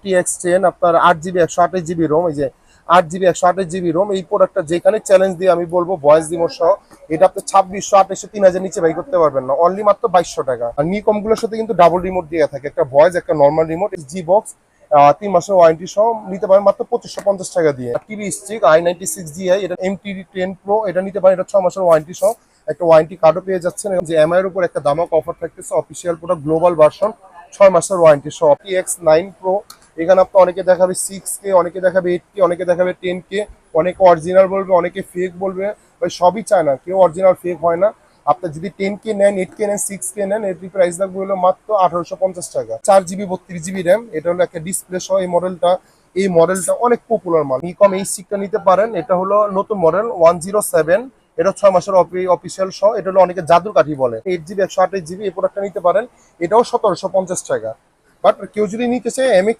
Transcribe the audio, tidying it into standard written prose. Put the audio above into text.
TX10 আপনার 8GB 128GB Rome, এই যে 8GB 128GB রোম, এই প্রোডাক্টটা যেখানে চ্যালেঞ্জ দিয়ে আমি বলবো ভয়েস ডিমো সহ এটা আপনি 2600 2800 3000 নিচে বাই করতে পারবেন না, অনলি মাত্র 2200 টাকা। আর নিকম গুলোর সাথে কিন্তু ডাবল রিমোট দিয়ে থাকে, একটা ভয়েস একটা নর্মাল রিমোট, জি বক্স 3 মাসের ওয়ারেন্টি সহ নিতে পারেন মাত্র 2550 টাকা দিয়ে। টিভি স্টিক i96GI, এটা MT10 Pro, এটা নিতে পারেন, এটা 6 মাসের ওয়ারেন্টি সহ একটা ওয়ারেন্টি কার্ডও পেয়ে যাচ্ছেন। যে এমআই এর উপর একটা দামক অফার থাকতেছে, অফিসিয়াল প্রোডাক্ট গ্লোবাল ভার্সন 6 মাসের ওয়ারেন্টি সহ। TX9 Pro, এখানে আপনি অনেকে দেখাবে 6K, অনেকে দেখাবে 8K, অনেকে দেখাবে 10K, অনেকে অরিজিনাল বলবে, অনেকে ফেক বলবে, ভাই সবই চায় না, কেউ অরিজিনাল ফেক হয় না। আপনি যদি 10K নেন, 8K নেন, 6K নেন, এর প্রাইস লাগবে হলো মাত্র 1850 টাকা। 4GB 32GB র্যাম, এটা হলো একটা ডিসপ্লে সহ এই মডেলটা অনেক পপুলার মাল। নিকম এই স্টিকটা নিতে পারেন, এটা হলো নতুন মডেল 107, এটা 6 মাসের অফিসিয়াল সহ, এটা হলো অনেকে জাদুর কাঠি বলে। 8GB 128GB এই প্রোডাক্টটা নিতে পারেন, এটাও 1750 টাকা। বাট কেউ যদি নিতে চায় MX